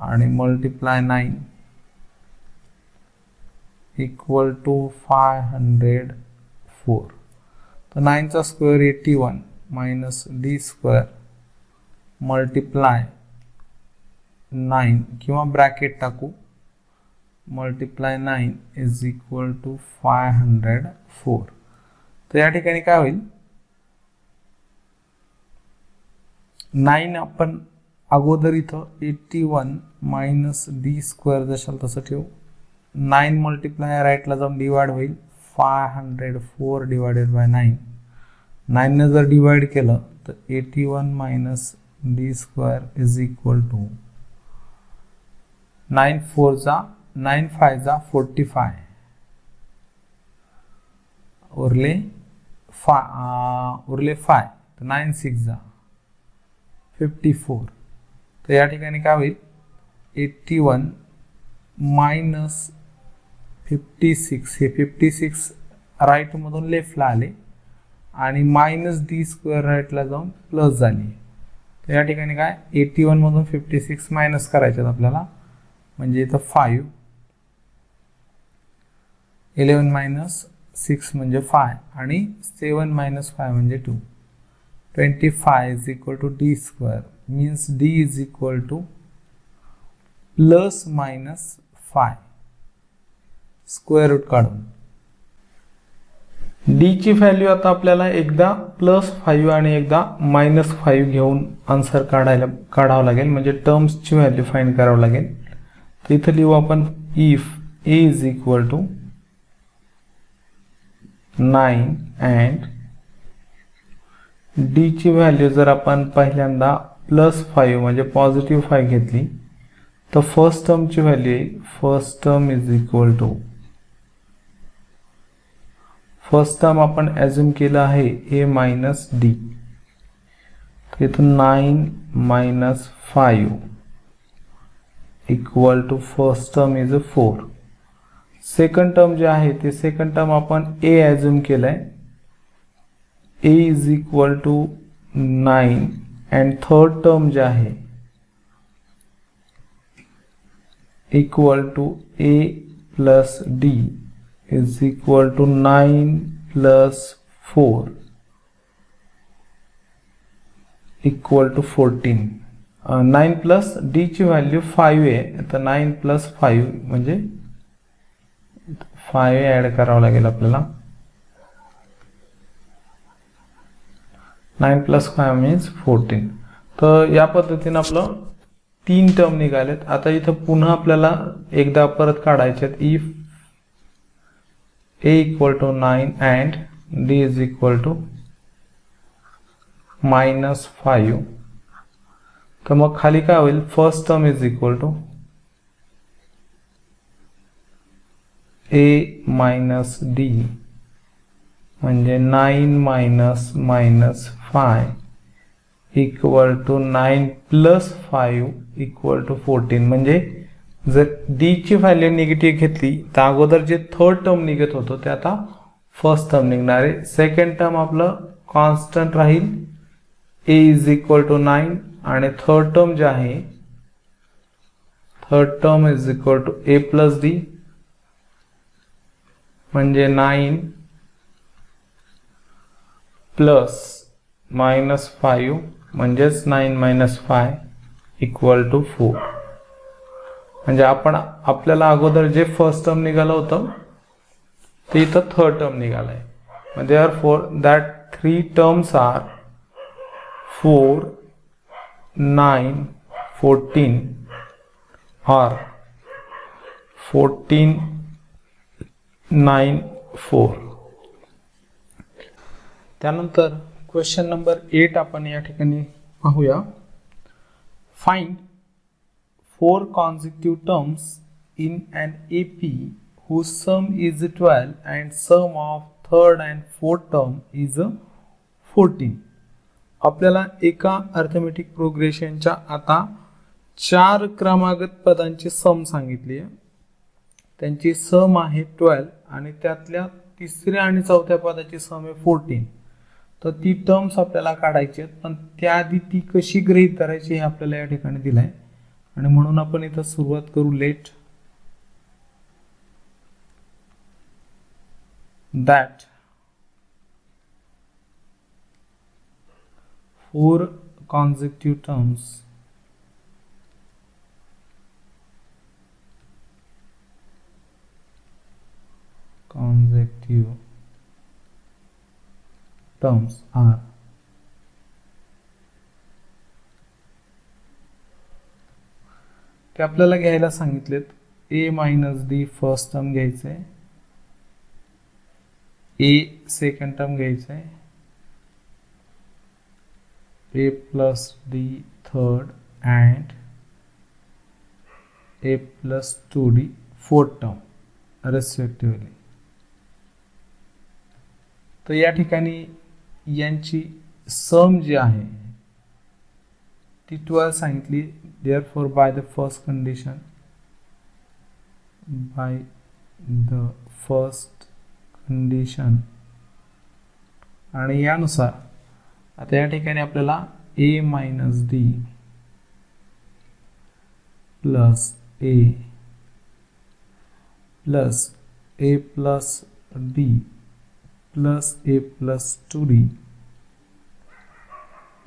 आणि मल्टिप्लाय 9 इक्वल टू 504. तर 9 चा square 81 minus D square multiply 9 किंवा ब्रॅकेट टाकू मल्टिप्लाय 9 इज इक्वल टू 504. तर या ठिकाणी काय होईल, 9 आपण अगोदर इथं 81 मायनस डी स्क्वेअर जशाल तसं ठेवू. 9 मल्टिप्लाय राईटला जाऊन डिवाइड होईल 504 डिवायडेड बाय 9. 9 ने जर डिवाइड केलं तर 81 minus D square is equal to 9 5 जा 45 उरले 5 तर 9 6 जा 54. तर या ठिकाणी काय होईल 81 मायनस 56, हे 56 राईट मधून लेफ्टला आले आणि मायनस डी स्क्वेअर राईटला जाऊन प्लस झाली. तर या ठिकाणी काय 81 मधून 56 मायनस करायचे आपल्याला, म्हणजे इथं 5, 11 मायनस 6 म्हणजे 5 आणि 7 मायनस 5 म्हणजे 2. 25 is equal to d square means d is equal to plus minus 5 square root काढून. d ची व्हॅल्यू आता आपल्याला एकदा +5 आणि एकदा -5 घेऊन आन्सर काढावं लागेल, म्हणजे टर्म्सची व्हॅल्यू फाइंड करावं लागेल. तर इथं लिहू आपण if a is equal to 9 and d ची व्हॅल्यू जर आपण पहिल्यांदा +5 म्हणजे पॉझिटिव्ह 5 घेतली तर फर्स्ट टर्मची व्हॅल्यू येईल first term is equal to, first term आपण ॲझ्युम केलं आहे a मायनस डी. इथं 9 - 5 equal to first term is a 4. Second term जे आहे ते सेकंड टर्म आपण a ॲझ्युम केलंय. a is equal to 9 and third term जे आहे equal to a plus d is equal to 9 plus 4 equal to 14. 9 plus d ची value 5 आहे, तर 9 प्लस 5 म्हणजे 5 ॲड करावं लागेल आपल्याला. 9 प्लस 5 मीन्स 14. तर या पद्धतीने आपलं 3 टर्म निघालेत. आता इथं पुन्हा आपल्याला एकदा परत काढायचे आहेत. If a equal to 9 and d is equal to -5, तर मग खाली काय होईल, first term is equal to a minus d म्हणजे 9 minus -5 equal to 9 plus 5 equal to 14. म्हणजे जर d ची व्हॅल्यू निगेटिव्ह घेतली तर अगोदर जे थर्ड टर्म निघत होतं ते आता फर्स्ट टर्म निघणार आहे. सेकंड टर्म आपलं कॉन्स्टंट राहील, a इज इक्वल टू 9 आणि थर्ड टर्म जे आहे third term is equal to a plus d म्हणजे 9 प्लस -5 म्हणजेच 9 मायनस 5 इक्वल टू 4. म्हणजे आपल्याला अगोदर जे फर्स्ट टर्म निघालं होतं ते इथं थर्ड टर्म निघालंय. Therefore that 3 terms are 4, 9, 14 or 14, 9, 4. त्यानंतर क्वेश्चन नंबर 8 आपण या ठिकाणी पाहूया. Find 4 consecutive terms in an AP whose sum is 12 and sum of third and fourth term is 14. आपल्याला एका अर्थमेटिक प्रोग्रेशनच्या आता 4 क्रमागत पदांची सम सांगितली आहे. त्यांची सम आहे 12 आणि त्यातल्या तिसऱ्या आणि चौथ्या पदाची सम आहे 14. तर ती टर्म्स आपल्याला काढायची आहेत, पण त्याआधी ती कशी गृहीत धरायची हे आपल्याला या ठिकाणी दिलं आहे. आणि म्हणून आपण इथं सुरुवात करू. Let that 4 consecutive terms are ते आपल्याला घ्यायला सांगितलेत. a minus d first term घ्यायचंय, a सेकंड टर्म घ्यायचंय, a plus d third and a plus 2d fourth term respectively. तर या ठिकाणी यांची सम जी आहे ती 12 सांगितली. Therefore by the first condition आणि यानुसार आता या ठिकाणी आपल्याला a minus d plus a plus d plus a plus 2d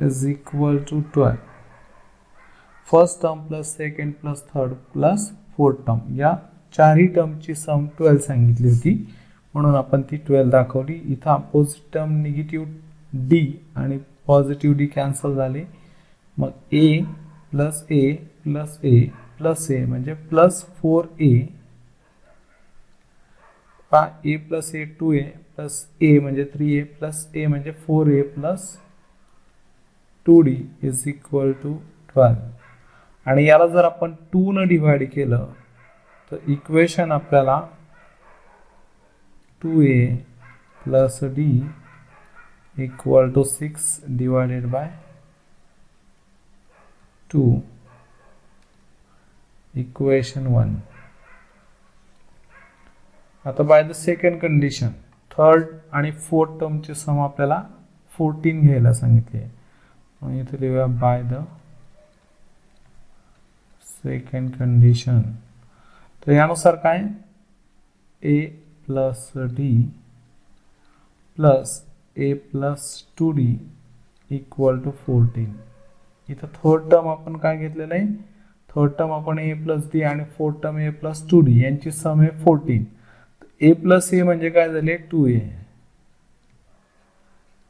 is equal to 12. First term plus second plus third plus fourth term या चारही टर्मची सम 12 सांगितली होती, म्हणून आपण ती 12 दाखवली. इथं अपोजिट टर्म निगेटिव्ह d आणि पॉझिटिव्ह d कॅन्सल झाले. मग a plus a plus a plus a म्हणजे plus 4a, a plus a 2a plus a म्हणजे 3a प्लस a म्हणजे 4a plus 2d is equal to 12. आणि याला जर आपण 2 ने डिवाइड केलं तर इक्वेशन आपल्याला 2a plus d equal to 6 divided by 2 equation 1. आता by the second condition third आणि फोर्थ टर्मचे सम आपल्याला 14 घ्यायला सांगितले. मग इथे लिहूया बाय द सेकंड कंडिशन. तर यानुसार काय a plus D plus a plus 2d equal to 14. इथं थर्ड टर्म आपण काय घेतलेलं आहे, थर्ड टर्म आपण a प्लस डी आणि fourth term a plus 2d यांची सम आहे 14. a प्लस a म्हणजे काय झाले 2a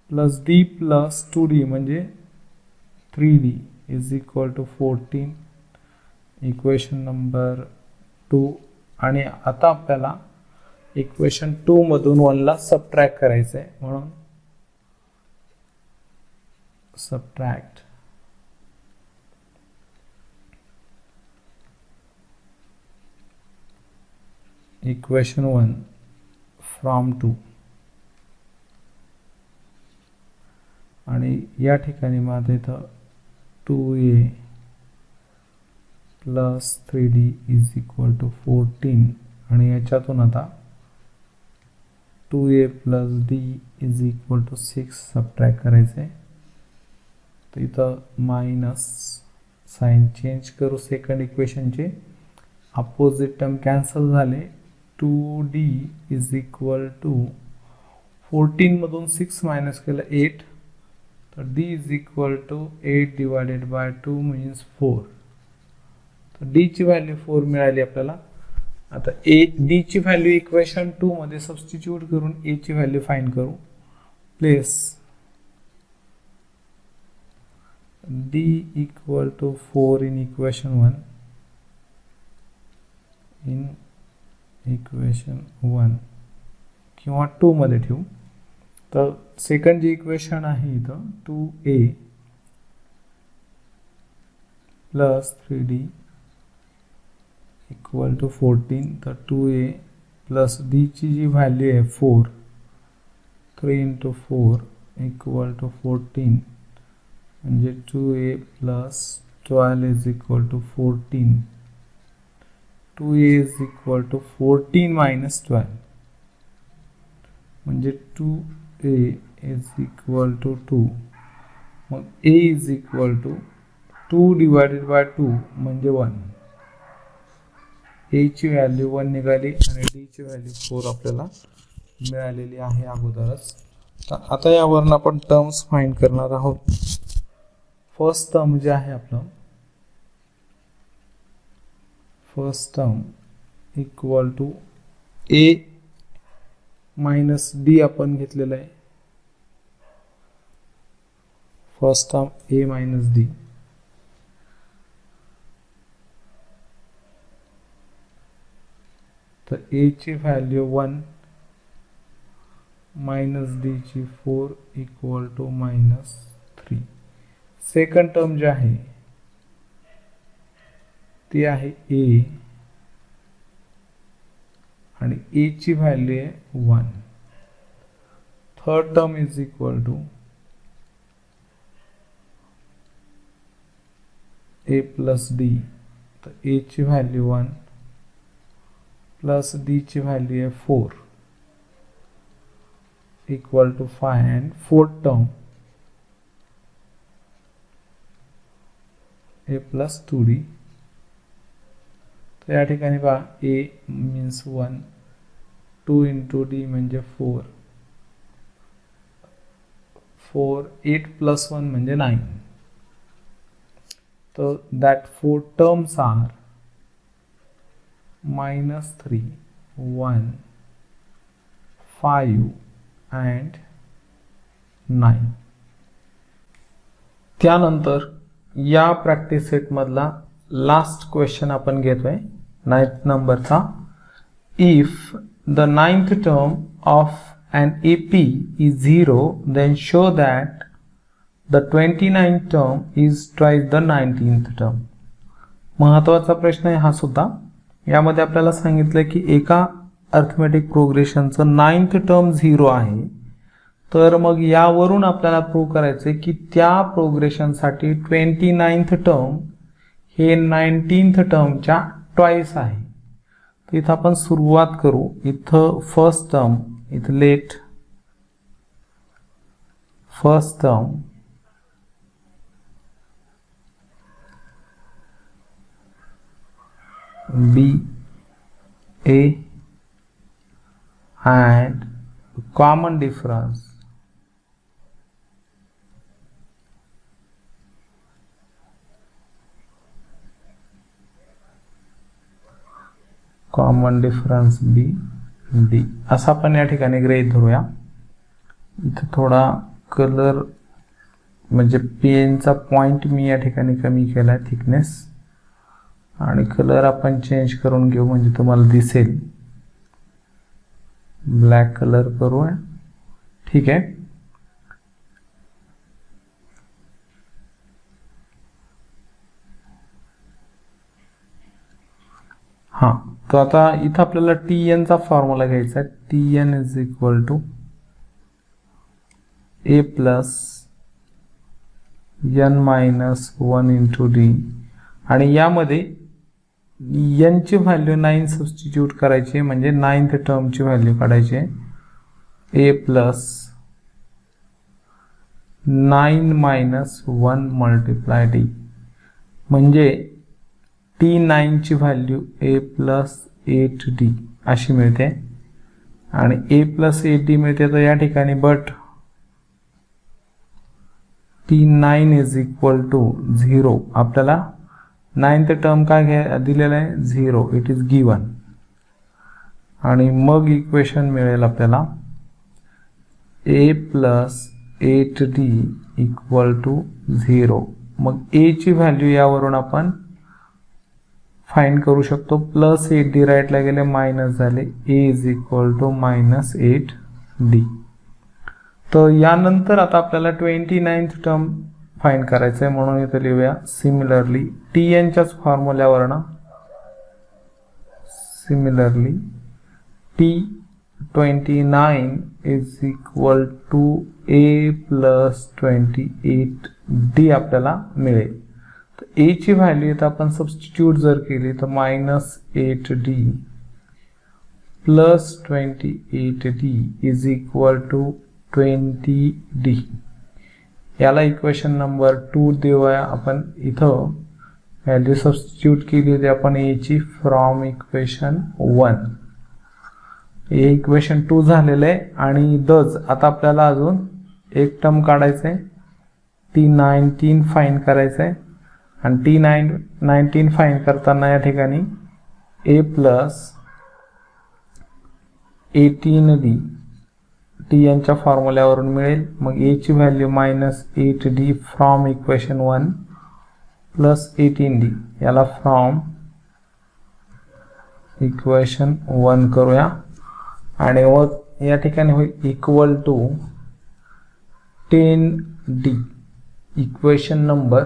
plus d plus 2d म्हणजे 3d is equal to 14. Equation number 2. आणि आता आपल्याला इक्वेशन 2 मधून 1 ला सबट्रॅक्ट करायचं आहे, म्हणून सबट्रॅक्ट इक्वेशन 1 फ्रॉम 2. आणि या ठिकाणी माझं इथं 2a plus 3d is equal to 14. आणि याच्यातून आता 2a plus d is equal to 6 subtract करायचं आहे. तर इथं मायनस साइन चेंज करू सेकंड इक्वेशनचे, अपोजिट टर्म कॅन्सल झाले. 2d इज इक्वल टू 14 मधून 6 मायनस केलं 8, तर d is equal to 8 divided by 2 means 4. तर d ची व्हॅल्यू 4 मिळाली आपल्याला. आता d ची व्हॅल्यू इक्वेशन 2 मध्ये सबस्टिट्यूट करून a ची व्हॅल्यू फाइंड करू. Place d equal to 4 in equation 1 in equation 1 किंवा 2 मध्ये ठेवू. तर सेकंड जे इक्वेशन आहे इथं 2a plus 3d equal to 14. तर 2a प्लस d ची जी व्हॅल्यू आहे 4, 3 इंटू 4 इक्वल टू 14 म्हणजे 2a plus 12 is equal to 14. 2a is equal to 14 minus 12 म्हणजे 2a इज इक्वल टू 2. मग a is equal to 2 divided by 2 म्हणजे 1. a ची value 1 निघाली आणि d ची व्हॅल्यू 4 आपल्याला मिळालेली आहे अगोदरच. तर आता यावरून आपण टर्म्स फाइंड करणार आहोत. फर्स्ट टर्म जे आहे आपलं first term equal to a minus d आपण घेतलेलं आहे. First term a minus d. तर a ची व्हॅल्यू 1 मायनस d ची 4 equal to minus 3. Second term जी आहे ती आहे a आणि a ची व्हॅल्यू आहे 1. Third term is equal to a plus d. तर a ची व्हॅल्यू 1 प्लस d ची व्हॅल्यू आहे 4 equal to 5. And fourth term a plus 2d. तर या ठिकाणी पहा a मीन्स 1, 2 इंटू d म्हणजे 4, 8 प्लस 1 म्हणजे 9. तर दॅट 4 टर्म्स आर -3, 1, 5 अँड 9. त्यानंतर या प्रॅक्टिस सेट मधला लास्ट क्वेश्चन आपण घेतोय 9th नंबरचा. If the 9th term of an AP is 0, then show that the 29th term is twice the 19th term. महत्वाचा प्रश्न आहे हा सुद्धा. यामध्ये आपल्याला सांगितलं की एका अर्थमेटिक प्रोग्रेशनचं 9th टर्म 0 आहे. तर मग यावरून आपल्याला प्रूव्ह करायचे की त्या प्रोग्रेशनसाठी 29th टर्म हे 19th टर्मच्या ट्वाइस आहे. तर इथं आपण सुरुवात करू. इथं फर्स्ट टर्म, इथं let first term be a and common difference B D असा आपण या ठिकाणी गृहीत धरूया. इथं थोडा कलर म्हणजे पेनचा पॉइंट मी या ठिकाणी कमी केलाय, थिकनेस, आणि कलर आपण चेंज करून घेऊ म्हणजे तुम्हाला दिसेल. ब्लॅक कलर करूया. ठीक आहे. हां, तर आता इथं आपल्याला TN चा फॉर्म्युला घ्यायचा आहे. TN is equal to A plus N minus 1 into D, आणि यामध्ये n ची व्हॅल्यू 9 सबस्टिट्यूट करायची म्हणजे 9th टर्मची व्हॅल्यू काढायची. A plus 9 minus 1 multiply D म्हणजे T9 ची व्हॅल्यू A प्लस 8D अशी मिळते, आणि A प्लस 8D मिळते. तर या ठिकाणी but T9 is equal to 0. आपल्याला 9th टर्म काय दिलेलं आहे? 0. It is given. आणि मग इक्वेशन मिळेल आपल्याला A plus 8D equal to 0. मग A ची व्हॅल्यू यावरून आपण फाइंड करू शकतो. प्लस 8D राईटला गेले मायनस झाले. A is equal to minus 8D. तर यानंतर आता आपल्याला 29th टर्म फाइंड करायचं आहे, म्हणून इथं लिहूया सिमिलरली TN च्याच फॉर्म्युल्यावरनं. Similarly T29 is equal to A plus 28D आपल्याला मिळेल. तर A ची व्हॅल्यू इथं आपण सबस्टिट्यूट जर केली तर minus 8D plus 28D is equal to 20D. याला इक्वेशन नंबर 2 देऊया आपण. इथं व्हॅल्यू सबस्टिट्यूट केली होती आपण A ची फ्रॉम इक्वेशन 1. हे इक्वेशन 2 झालेलं आहे. आणि दज आता आपल्याला अजून एक टर्म काढायचं आहे. T19 फाइंड करायचं आहे, आणि T19 फाइंड करताना या ठिकाणी A प्लस 18D TN च्या फॉर्म्युल्यावरून मिळेल. मग A ची value minus 8D from equation 1 plus 18D, याला फ्रॉम इक्वेशन 1 करूया. आणि मग या ठिकाणी होईल equal to 10D equation number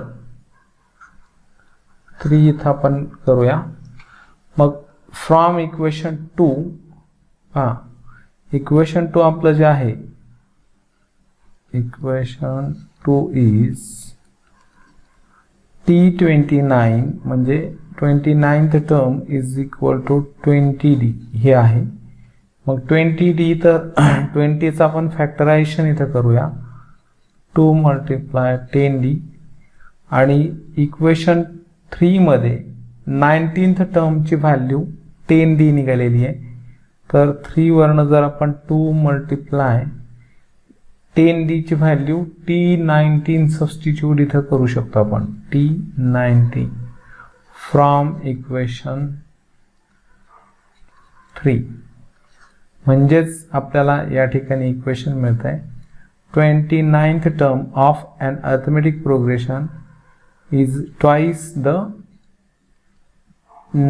3 इथं आपण करूया. मग फ्रॉम इक्वेशन 2 इक्वेशन 2 आपलं जे आहे, इक्वेशन 2 इज T29 म्हणजे 29th term is equal to 20D हे आहे. मग 20D तर 20चा आपण फॅक्टरायझेशन इथं करूया. 2 मल्टिप्लाय 10D, आणि इक्वेशन 3 मध्ये 19th टर्मची व्हॅल्यू 10D निघालेली आहे. तर 3 वरनं जर आपण 2 मल्टिप्लाय 10D ची व्हॅल्यू T19 सबस्टिट्यूट इथं करू शकतो आपण. T19 फ्रॉम इक्वेशन 3 म्हणजेच आपल्याला या ठिकाणी इक्वेशन मिळत आहे 29th term of an arithmetic progression is twice the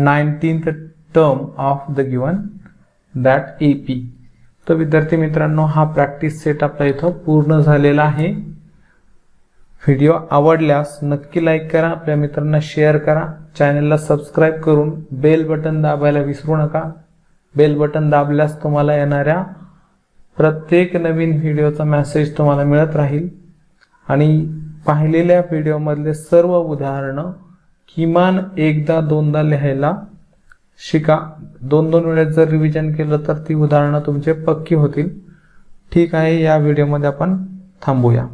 19th term of the given that AP. तर विद्यार्थी मित्रांनो, हा प्रॅक्टिस सेट आपला इथं पूर्ण झालेला आहे. व्हिडिओ आवडल्यास नक्की लाईक करा, आपल्या मित्रांना शेअर करा, चॅनलला सबस्क्राईब करून बेल बटन दाबायला विसरू नका. बेल बटन दाबल्यास तुम्हाला येणाऱ्या प्रत्येक नवीन व्हिडिओचा मेसेज तुम्हाला मिळत राहील. आणि पाहिलेल्या व्हिडिओमधले सर्व उदाहरणं किमान एकदा दोनदा लिहायला शिका. 2-2 वेळेस जर रिव्हिजन केलं तर ती उदाहरणं तुमचे पक्की होतील. ठीक आहे, या व्हिडिओमध्ये आपण थांबूया.